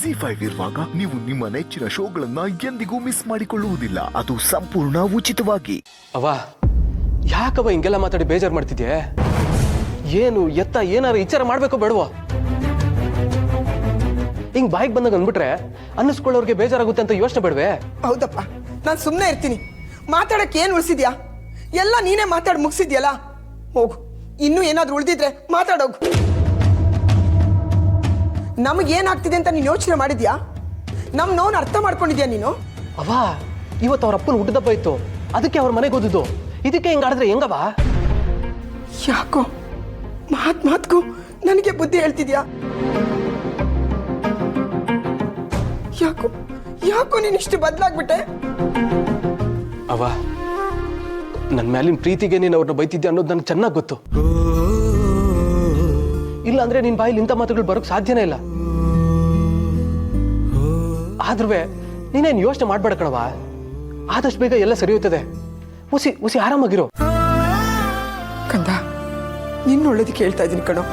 ZEE5 ಇರುವಾಗ ನೀವು ನಿಮ್ಮ ನೆಚ್ಚಿನ ಶೋಗಳನ್ನ ಎಂದಿಗೂ ಮಿಸ್ ಮಾಡಿಕೊಳ್ಳುವುದಿಲ್ಲ. ಅದು ಸಂಪೂರ್ಣ ಉಚಿತವಾಗಿ. ಅವ್ವ ಯಾಕವ್ವ ಹಿಂಗೆಲ್ಲ ಮಾತಾಡಿ ಬೇಜಾರು ಮಾಡ್ತಿದ್ಯೆ? ಏನು ಎತ್ತ ಏನಾರು ವಿಚಾರ ಮಾಡ್ಬೇಕೋ ಬೇಡವೋ? ಹಿಂಗ್ ಬಾಯಿಗೆ ಬಂದಾಗ ಅಂದ್ಬಿಟ್ರೆ ಅನ್ನಿಸ್ಕೊಳ್ಳೋರ್ಗೆ ಬೇಜಾರಾಗುತ್ತೆ ಅಂತ ಯೋಚನೆ ಬೇಡವೆ? ಹೌದಪ್ಪ, ನಾನು ಸುಮ್ಮನೆ ಇರ್ತೀನಿ. ಮಾತಾಡಕ್ಕೆ ಏನು ಉಳಿಸಿದ್ಯಾ? ಎಲ್ಲ ನೀನೇ ಮಾತಾಡಿ ಮುಗಿಸಿದ್ಯಲ್ಲ. ಹೋಗು, ಇನ್ನೂ ಏನಾದ್ರೂ ಉಳಿದಿದ್ರೆ ಮಾತಾಡೋಗು. ನಮಗೇನಾಗ್ತಿದೆ ಅಂತ ನೀನು ಯೋಚನೆ ಮಾಡಿದ್ಯಾ? ನಮ್ಮ ನೋವು ಅರ್ಥ ಮಾಡ್ಕೊಂಡಿದ್ಯಾ ನೀನು? ಅವ್ವ ಇವತ್ತು ಅವ್ರ ಅಪ್ಪನ ಹುಟ್ಟದಬ್ಬ ಇತ್ತು, ಅದಕ್ಕೆ ಅವ್ರ ಮನೆಗೆ ಓದಿದ್ದು. ಇದಕ್ಕೆ ಹಿಂಗಾಡಿದ್ರೆ ಹೆಂಗವ? ಯಾಕೋ ಮಾತ್ಗೂ ನನಗೆ ಬುದ್ಧಿ ಹೇಳ್ತಿದ್ಯಾ? ಯಾಕೋ ಯಾಕೋ ನೀನು ಇಷ್ಟು ಬದಲಾಗ್ಬಿಟ್ಟೆ? ಅವ್ವ ನನ್ನ ಮೇಲಿನ ಪ್ರೀತಿಗೆ ನೀನು ಅವ್ರನ್ನ ಬೈತಿದ್ದೆ ಅನ್ನೋದು ನನಗೆ ಚೆನ್ನಾಗಿ ಗೊತ್ತು. ಇಲ್ಲ ಅಂದ್ರೆ ನಿನ್ ಬಾಯಲ್ಲಿ ಇಂಥ ಮಾತುಗಳು ಬರೋಕ್ ಸಾಧ್ಯನೇ ಇಲ್ಲ. ಆದ್ರೂ ನೀನೇನು ಯೋಚನೆ ಮಾಡ್ಬೇಡ ಕಣವ. ಆದಷ್ಟು ಬೇಗ ಎಲ್ಲ ಸರಿ ಹೋಗ್ತದೆ. ಉಸಿ ಆರಾಮಾಗಿರೋ. ಕಂದ, ನಿನ್ನ ಒಳ್ಳೇದಕ್ಕೆ ಹೇಳ್ತಾ ಇದ್ದೀನಿ ಕಣೋ.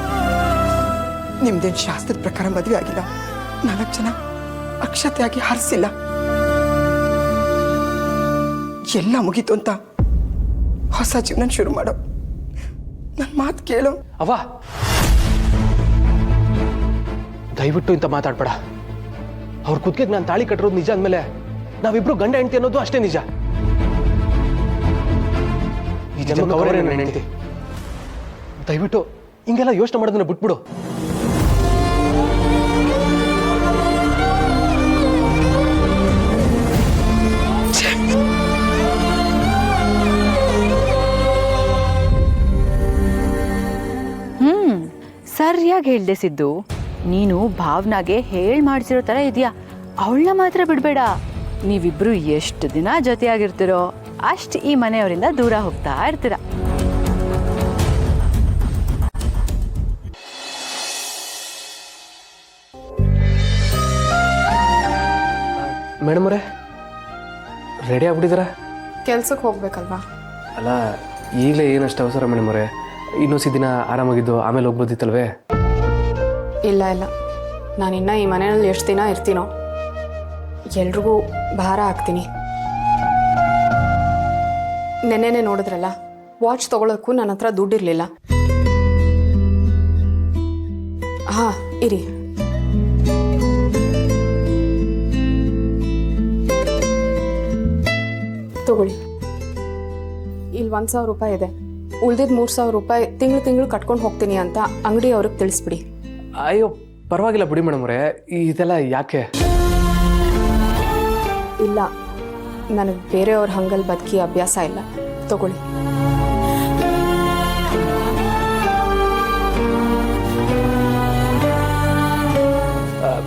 ನಿಮ್ದೇನು ಶಾಸ್ತ್ರದ ಪ್ರಕಾರ ಮದುವೆ ಆಗಿಲ್ಲ. 4 ಜನ ಅಕ್ಷತೆಯಾಗಿ ಹಾರಿಸಿಲ್ಲ. ಎಲ್ಲ ಮುಗೀತು ಅಂತ ಹೊಸ ಜೀವನ ಶುರು ಮಾಡೋ. ನನ್ನ ಮಾತು ಕೇಳು. ಅವ್ವ ದಯವಿಟ್ಟು ಇಂತ ಮಾತಾಡ್ಬೇಡ. ಅವ್ರ ಕುತ್ತಿಗೆಗೆ ನಾನು ತಾಳಿ ಕಟ್ಟಿರೋದು ನಿಜ ಅಂದಮೇಲೆ ನಾವಿಬ್ರು ಗಂಡ ಹೆಂಡತಿ ಅನ್ನೋದು ಅಷ್ಟೇ ನಿಜ. ಈ ಜನ್ಮಕ್ಕೆ ಅವರೇ ನನ್ನ ಹೆಂಡತಿ. ದಯವಿಟ್ಟು ಹಿಂಗೆಲ್ಲ ಯೋಚನೆ ಮಾಡೋದನ್ನ ಬಿಟ್ಬಿಡು. ಸರಿಯಾಗಿ ಹೇಳ್ದೆ ಸಿದ್ದು. ನೀನು ಭಾವನಾಗೆ ಮಾಡಿಸಿರೋ ತರ ಇದೆಯಾ. ಅವಳನ್ನ ಮಾತ್ರ ಬಿಡಬೇಡ. ನೀವಿಬ್ರು ಎಷ್ಟು ದಿನ ಜೊತೆಯಾಗಿರ್ತೀರೋ ಅಷ್ಟು ಈ ಮನೆಯವರಿಂದ ದೂರ ಹೋಗ್ತಾ ಇರ್ತೀರ. ಮೇಡಮ್ ಅವರೇ ರೆಡಿ ಆಗ್ಬಿಟ್ಟಿದಾರ? ಕೆಲ್ಸಕ್ಕೆ ಹೋಗ್ಬೇಕಲ್ವಾ? ಅಲ್ಲ ಈಗಲೇ ಏನಷ್ಟು ಅವಸರ ಮೇಡಮ್ ಅವರೇ? ಇನ್ನೊಂದು ದಿನ ಆರಾಮಾಗಿದ್ದು ಆಮೇಲೆ ಹೋಗ್ಬೋದಿತ್ತಲ್ವೇ? ಇಲ್ಲ ನಾನಿನ್ನ ಈ ಮನೆಯಲ್ಲಿ ಎಷ್ಟು ದಿನ ಇರ್ತೀನೋ ಎಲ್ರಿಗೂ ಭಾರ ಆಗ್ತೀನಿ. ನೆನ್ನೆನೆ ನೋಡಿದ್ರಲ್ಲ, ವಾಚ್ ತಗೊಳಕ್ಕೂ ನನ್ನ ಹತ್ರ ದುಡ್ಡಿರಲಿಲ್ಲ. ಹಾಂ ಇರಿ, ತಗೊಳ್ಳಿ. ಇಲ್ಲಿ 1,000 ರೂಪಾಯಿ ಇದೆ. ಉಳ್ದಿದ್ದು 3,000 ರೂಪಾಯಿ ತಿಂಗಳು ಕಟ್ಕೊಂಡು ಹೋಗ್ತೀನಿ ಅಂತ ಅಂಗಡಿ ಅವ್ರಿಗೆ ತಿಳಿಸ್ಬಿಡಿ. ಅಯ್ಯೋ ಪರವಾಗಿಲ್ಲ ಬಿಡಿ ಮೇಡಮ್ ಅವರೇ, ಇದೆಲ್ಲ ಯಾಕೆ? ಇಲ್ಲ, ನನಗೆ ಬೇರೆಯವ್ರ ಹಂಗಲ್ ಬದುಕಿ ಅಭ್ಯಾಸ ಇಲ್ಲ. ತಗೊಳ್ಳಿ.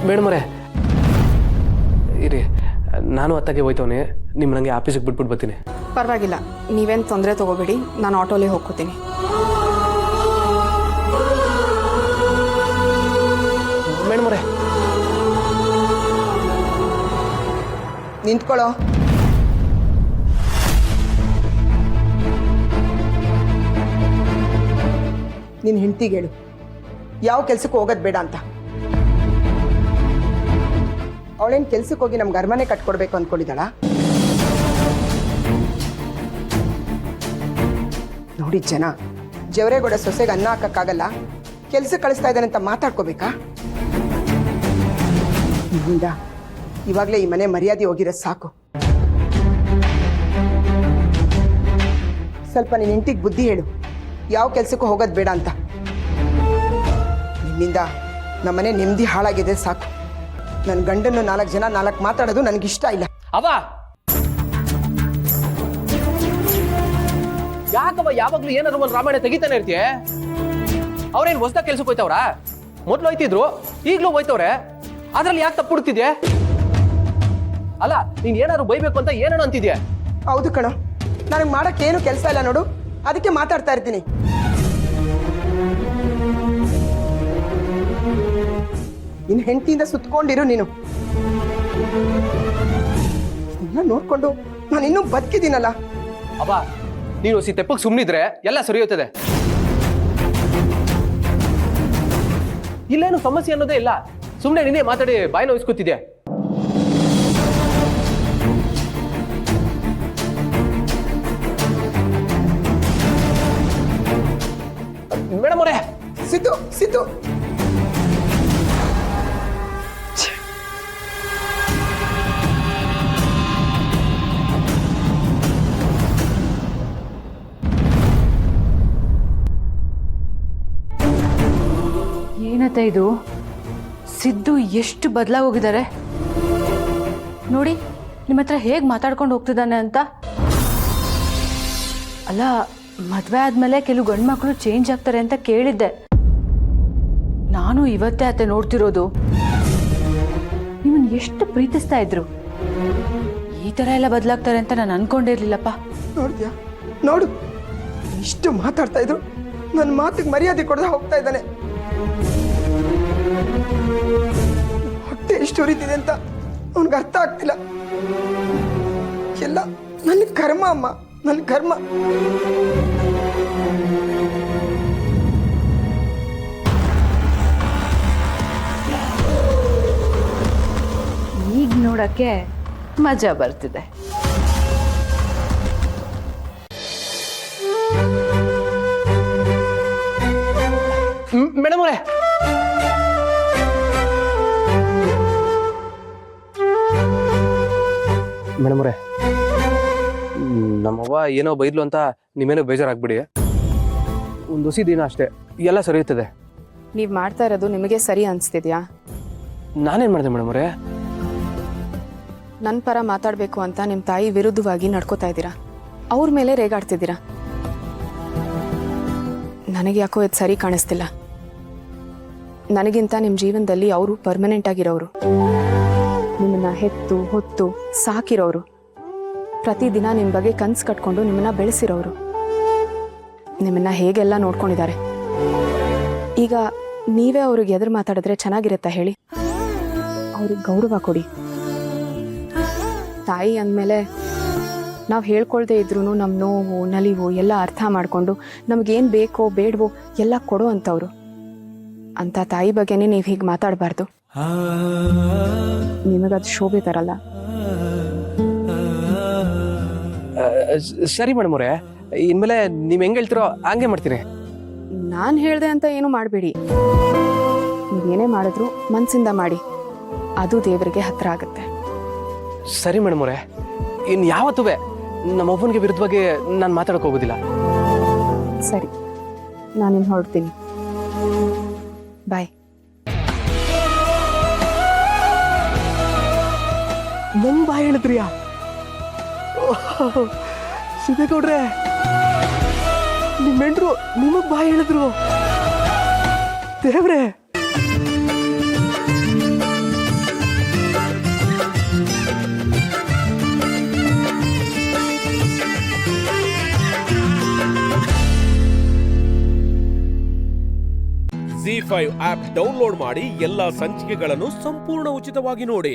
ಮೇಡಮ್ ಅವರೇ ಇರಿ, ನಾನು ಅತ್ತಾಗೆ ಹೋಯ್ತವನೆ. ನಿಮ್ಮ ನನಗೆ ಆಫೀಸಿಗೆ ಬಿಟ್ಬಿಟ್ಟು ಬರ್ತೀನಿ. ಪರವಾಗಿಲ್ಲ, ನೀವೇನು ತೊಂದರೆ ತಗೋಬೇಡಿ. ನಾನು ಆಟೋಲೇ ಹೋಗ್ಕೋತೀನಿ. ಮೇಡಮ್ ಅವರೇ ನಿಂತ್ಕೊಳ್ಳೋ. ನಿನ್ನ ಹೆಂಡತಿಗೆ ಹೇಳು ಯಾವ ಕೆಲ್ಸಕ್ಕೆ ಹೋಗೋದು ಬೇಡ ಅಂತ. ಅವಳೇನು ಕೆಲ್ಸಕ್ಕೆ ಹೋಗಿ ನಮ್ಗೆ ಅರಮನೆ ಕಟ್ಕೊಡ್ಬೇಕು ಅಂದ್ಕೊಂಡಿದ್ದಾಳ? ನೋಡಿ ಜನ ಜವರೇಗೌಡ ಸೊಸೆಗೆ ಅನ್ನ ಹಾಕಕ್ಕಾಗಲ್ಲ, ಕೆಲ್ಸಕ್ಕೆ ಕಳಿಸ್ತಾ ಇದ್ದಾನೆ ಅಂತ ಮಾತಾಡ್ಕೋಬೇಕಾ? ನಿನ್ನಿಂದ ಇವಾಗಲೇ ಈ ಮನೆ ಮರ್ಯಾದೆ ಹೋಗಿರೋದು ಸಾಕು. ಸ್ವಲ್ಪ ನಿನ್ನ ಹೆಂಡತಿಗೆ ಬುದ್ಧಿ ಹೇಳು, ಯಾವ ಕೆಲ್ಸಕ್ಕೂ ಹೋಗೋದು ಬೇಡ ಅಂತ. ನಿನ್ನಿಂದ ನಮ್ಮನೆ ನೆಮ್ಮದಿ ಹಾಳಾಗಿದೆ ಸಾಕು. ನನ್ನ ಗಂಡನ್ನು 4 ಜನ 4 ಮಾತಾಡೋದು ನನಗಿಷ್ಟ ಇಲ್ಲ. ಅವ ಯಾಕವ ಯಾವಾಗ್ಲೂ ಏನಾದ್ರು ಒಂದು ರಾಮಾಯಣ ತೆಗಿತಾನೆ ಇರ್ತೀಯ? ಅವ್ರೇನು ಹೊಸದಾಗ ಕೆಲ್ಸಕ್ಕೆ ಹೋಯ್ತವ್ರ? ಮೊದ್ಲು ಹೋಯ್ತಿದ್ರು, ಈಗಲೂ ಹೋಯ್ತವ್ರೆ. ಅದ್ರಲ್ಲಿ ಯಾಕೆ ತಪ್ಪು ಹುಡ್ತಿದ್ಯಾ? ಅಲ್ಲ ನೀನ್ ಏನಾದ್ರು ಬೈಬೇಕು ಅಂತ ಏನೇನೋ ಅಂತಿದ್ಯಾ? ಹೌದು ಕಣೋ, ನನಗೆ ಮಾಡೋಕ್ಕೇನು ಕೆಲಸ ಇಲ್ಲ ನೋಡು, ಅದಕ್ಕೆ ಮಾತಾಡ್ತಾ ಇರ್ತೀನಿ. ನಿನ್ನ ಹೆಂಡತಿಯಿಂದ ಸುತ್ಕೊಂಡಿರು ನೀನು. ನೋಡ್ಕೊಂಡು ನಾನು ಇನ್ನೂ ಬದುಕಿದ್ದೀನಲ್ಲ. ಅಬ್ಬ ನೀನು ತೆಪ್ಪಗೆ ಸುಮ್ಮನಿದ್ರೆ ಎಲ್ಲ ಸರಿ ಹೋಗ್ತದೆ. ಇಲ್ಲೇನು ಸಮಸ್ಯೆ ಅನ್ನೋದೇ ಇಲ್ಲ. ಸುಮ್ಮನೆ ನಿನ್ನೆ ಮಾತಾಡಿ ಬಾಯಿ ನೋಯಿಸ್ಕೊತಿದ್ಯಾ? ಮೇಡಮ್ ಅವರೇ, ಸಿದ್ದು ಸಿದ್ದು ಏನತ್ತ ಇದು? ಸಿದ್ದು ಎಷ್ಟು ಬದಲಾಗೋಗಿದ್ದಾರೆ ನೋಡಿ. ನಿಮ್ಮ ಹತ್ರ ಹೇಗೆ ಮಾತಾಡ್ಕೊಂಡು ಹೋಗ್ತಿದ್ದಾನೆ ಅಂತ. ಅಲ್ಲ, ಮದುವೆ ಆದಮೇಲೆ ಕೆಲವು ಗಂಡು ಮಕ್ಕಳು ಚೇಂಜ್ ಆಗ್ತಾರೆ ಅಂತ ಕೇಳಿದ್ದೆ. ನಾನು ಇವತ್ತೇ ಅತ್ತೆ ನೋಡ್ತಿರೋದು. ನಿಮ್ಮನ್ನು ಎಷ್ಟು ಪ್ರೀತಿಸ್ತಾ ಇದ್ರು, ಈ ಥರ ಎಲ್ಲ ಬದಲಾಗ್ತಾರೆ ಅಂತ ನಾನು ಅನ್ಕೊಂಡಿರ್ಲಿಲ್ಲಪ್ಪ. ನೋಡಿದ್ಯಾ? ನೋಡು, ಇಷ್ಟು ಮಾತಾಡ್ತಾ ಇದ್ರು ನನ್ನ ಮಾತಿಗೆ ಮರ್ಯಾದೆ ಕೊಡದೆ ಹೋಗ್ತಾ ಇದ್ದಾನೆ. ಹೊಟ್ಟೆ ಎಷ್ಟು ಉರಿತಿದೆ ಅಂತ ಅವನಿಗೆ ಅರ್ಥ ಆಗ್ತಿಲ್ಲ. ಎಲ್ಲ ನನ್ನ ಕರ್ಮ ಅಮ್ಮ, ನನ್ನ ಕರ್ಮ. ಈಗ ನೋಡಕ್ಕೆ ಮಜಾ ಬರ್ತಿದೆ. ಮೇಡಮ್ ಅವರೇ, ಮೇಡಮ್ ಅವರೇ, ನಮ್ಮವ್ವ ಏನೋ ಬೈದ್ಲು ಅಂತ ನೀವೇನೋ ಬೇಜಾರಾಗ್ಬಿಡಿ. ಒಂದು ಹೊಸ ದಿನ ಅಷ್ಟೇ, ಎಲ್ಲ ಸರಿ ಇರ್ತದೆ. ನೀವು ಮಾಡ್ತಾ ಇರೋದು ನಿಮಗೆ ಸರಿ ಅನಿಸ್ತಿದ್ಯಾ? ನಾನೇನು ಮಾಡಿದೆ ಮೇಡಮ್ ಅವರೇ? ನನ್ನ ಪರ ಮಾತಾಡಬೇಕು ಅಂತ ನಿಮ್ಮ ತಾಯಿ ವಿರುದ್ಧವಾಗಿ ನಡ್ಕೋತಾ ಇದ್ದೀರಾ, ಅವ್ರ ಮೇಲೆ ರೇಗಾಡ್ತಿದ್ದೀರಾ. ನನಗೆ ಯಾಕೋ ಇದು ಸರಿ ಕಾಣಿಸ್ತಿಲ್ಲ. ನನಗಿಂತ ನಿಮ್ಮ ಜೀವನದಲ್ಲಿ ಅವರು ಪರ್ಮನೆಂಟ್ ಆಗಿರೋರು, ನಿಮ್ಮನ್ನ ಹೆತ್ತು ಹೊತ್ತು ಸಾಕಿರೋರು, ಪ್ರತಿದಿನ ನಿಮ್ಮ ಬಗ್ಗೆ ಕನ್ಸು ಕಟ್ಕೊಂಡು ನಿಮ್ಮನ್ನ ಬೆಳೆಸಿರೋರು, ನಿಮ್ಮನ್ನ ಹೇಗೆಲ್ಲ ನೋಡ್ಕೊಂಡಿದ್ದಾರೆ. ಈಗ ನೀವೇ ಅವ್ರಿಗೆ ಎದುರು ಮಾತಾಡಿದ್ರೆ ಚೆನ್ನಾಗಿರುತ್ತಾ ಹೇಳಿ? ಅವ್ರಿಗೆ ಗೌರವ ಕೊಡಿ. ತಾಯಿ ಅಂದಮೇಲೆ ನಾವು ಹೇಳ್ಕೊಳ್ದೇ ಇದ್ರೂ ನಮ್ಮ ನೋವು ನಲಿವು ಎಲ್ಲ ಅರ್ಥ ಮಾಡಿಕೊಂಡು ನಮಗೇನು ಬೇಕೋ ಬೇಡವೋ ಎಲ್ಲ ಕೊಡೋ ಅಂಥವ್ರು. ಅಂಥ ತಾಯಿ ಬಗ್ಗೆನೇ ನೀವು ಹೀಗೆ ಮಾತಾಡಬಾರ್ದು. ನಿಮಗದು ಶೋಭೆ ತರಲ್ಲ. ಸರಿ ಮೇಡಮ್ ಅವರೇ, ಇನ್ಮೇಲೆ ನೀವು ಹೆಂಗೆ ಹೇಳ್ತಿರೋ ಹಂಗೆ ಮಾಡ್ತೀನಿ. ನಾನು ಹೇಳಿದೆ ಅಂತ ಏನು ಮಾಡಬೇಡಿ. ನೀವೇನೇ ಮಾಡಿದ್ರು ಮನಸ್ಸಿಂದ ಮಾಡಿ, ಅದು ದೇವರಿಗೆ ಹತ್ರ ಆಗುತ್ತೆ. ಸರಿ ಮೇಡಮ್ ಅವರೇ, ಇನ್ನು ಯಾವತ್ತೂ ನಮ್ಮ ಒಬ್ಬನಿಗೆ ವಿರುದ್ಧವಾಗಿ ನಾನು ಮಾತಾಡಕ್ಕೆ ಹೋಗೋದಿಲ್ಲ. ಸರಿ, ನಾನಿನ್ನು ಹೊರಡ್ತೀನಿ. ಬಾಯ್. ನಮ್ಮ ಬಾಯಿ ಹೇಳಿದ್ರಿಯಾ? ಸಿದ್ದೇಗೌಡ್ರೆ, ನಿಮ್ಮ ಹೆಂಡ್ರು ನಿಮಗ್ ಬಾಯಿ ಹೇಳಿದ್ರು. ದೇವ್ರೆ, ZEE5 ಆಪ್ ಡೌನ್ಲೋಡ್ ಮಾಡಿ ಎಲ್ಲಾ ಸಂಚಿಕೆಗಳನ್ನು ಸಂಪೂರ್ಣ ಉಚಿತವಾಗಿ ನೋಡಿ.